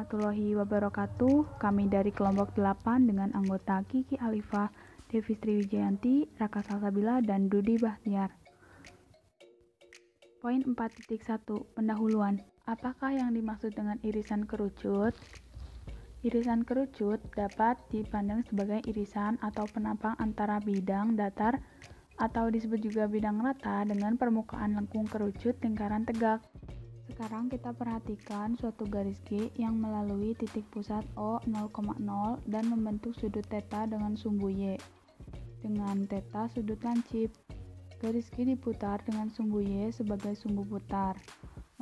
warahmatullahi wabarakatuh. Kami dari kelompok 8 dengan anggota Kiki Alifah, Devi Sriwijayanti, Raka Salsabila, dan Dudi Bahtiar. Poin 4.1. Pendahuluan. Apakah yang dimaksud dengan irisan kerucut? Irisan kerucut dapat dipandang sebagai irisan atau penampang antara bidang datar atau disebut juga bidang rata dengan permukaan lengkung kerucut lingkaran tegak. Sekarang kita perhatikan suatu garis G yang melalui titik pusat O 0,0 dan membentuk sudut θ dengan sumbu Y. Dengan θ sudut lancip. Garis G diputar dengan sumbu Y sebagai sumbu putar.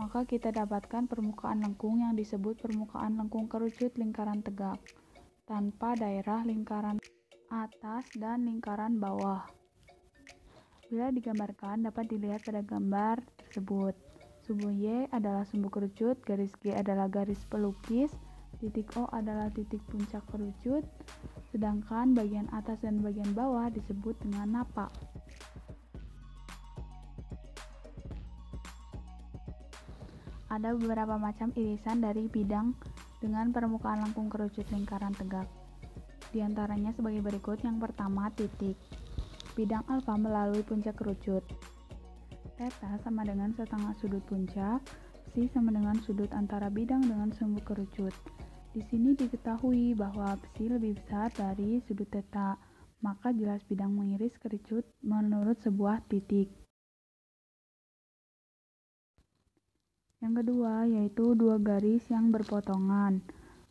Maka kita dapatkan permukaan lengkung yang disebut permukaan lengkung kerucut lingkaran tegak, tanpa daerah lingkaran atas dan lingkaran bawah. Bila digambarkan dapat dilihat pada gambar tersebut. Sumbu Y adalah sumbu kerucut, garis G adalah garis pelukis, titik O adalah titik puncak kerucut, sedangkan bagian atas dan bagian bawah disebut dengan napak. Ada beberapa macam irisan dari bidang dengan permukaan lengkung kerucut lingkaran tegak. Di antaranya sebagai berikut. Yang pertama, titik. Bidang alfa melalui puncak kerucut. Θ sama dengan setengah sudut puncak, psi sama dengan sudut antara bidang dengan sumbu kerucut. Di sini diketahui bahwa psi lebih besar dari sudut θ, maka jelas bidang mengiris kerucut menurut sebuah titik. Yang kedua yaitu dua garis yang berpotongan.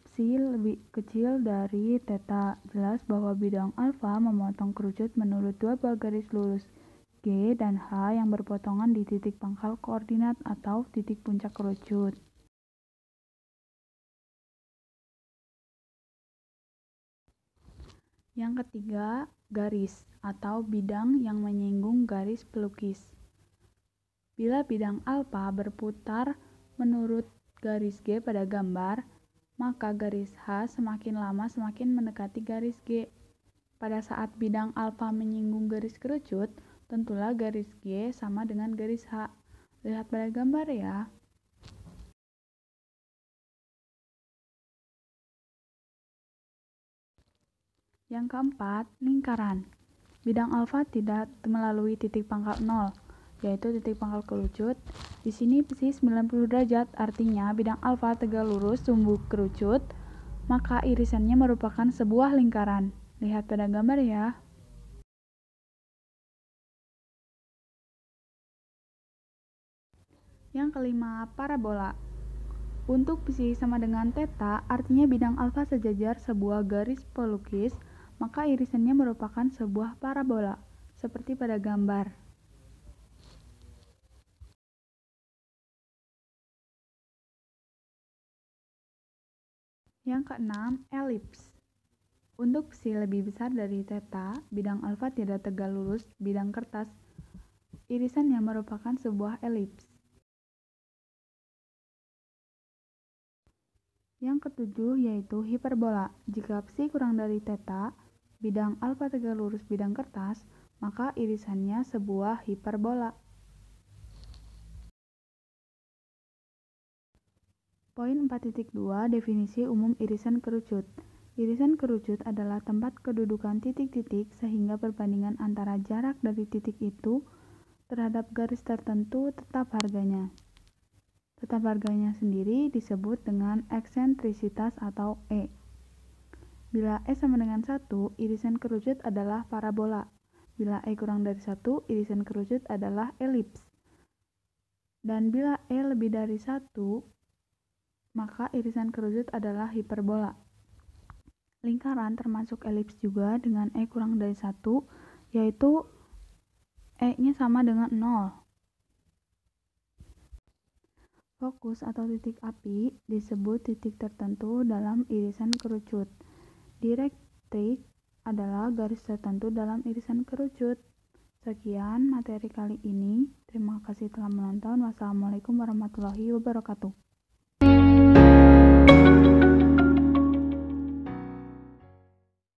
Psi lebih kecil dari θ, jelas bahwa bidang alfa memotong kerucut menurut dua buah garis lurus G dan H yang berpotongan di titik pangkal koordinat atau titik puncak kerucut. Yang ketiga, garis atau bidang yang menyinggung garis pelukis. Bila bidang alfa berputar menurut garis G pada gambar, maka garis H semakin lama semakin mendekati garis G. Pada saat bidang alfa menyinggung garis kerucut, tentulah garis G sama dengan garis H. Lihat pada gambar ya. Yang keempat, lingkaran. Bidang alfa tidak melalui titik pangkal 0, yaitu titik pangkal kerucut. Di sini psi 90 derajat, artinya bidang alfa tegak lurus sumbu kerucut, maka irisannya merupakan sebuah lingkaran. Lihat pada gambar ya. Yang kelima, parabola. Untuk psi sama dengan θ, artinya bidang alfa sejajar sebuah garis pelukis, maka irisannya merupakan sebuah parabola, seperti pada gambar. Yang keenam, elips. Untuk psi lebih besar dari θ, bidang alfa tidak tegak lurus bidang kertas, irisannya merupakan sebuah elips. Yang ketujuh yaitu hiperbola. Jika psi kurang dari θ, bidang alfa tegak lurus bidang kertas, maka irisannya sebuah hiperbola. Poin 4.2 Definisi umum irisan kerucut. Irisan kerucut adalah tempat kedudukan titik-titik sehingga perbandingan antara jarak dari titik itu terhadap garis tertentu tetap harganya. Tetap harganya sendiri disebut dengan eksentrisitas atau E. Bila E sama dengan 1, irisan kerucut adalah parabola. Bila E kurang dari 1, irisan kerucut adalah elips. Dan bila E lebih dari 1, maka irisan kerucut adalah hiperbola. Lingkaran termasuk elips juga dengan E kurang dari 1, yaitu E-nya sama dengan 0. Fokus atau titik api disebut titik tertentu dalam irisan kerucut. Direktrik adalah garis tertentu dalam irisan kerucut. Sekian materi kali ini. Terima kasih telah menonton. Wassalamualaikum warahmatullahi wabarakatuh.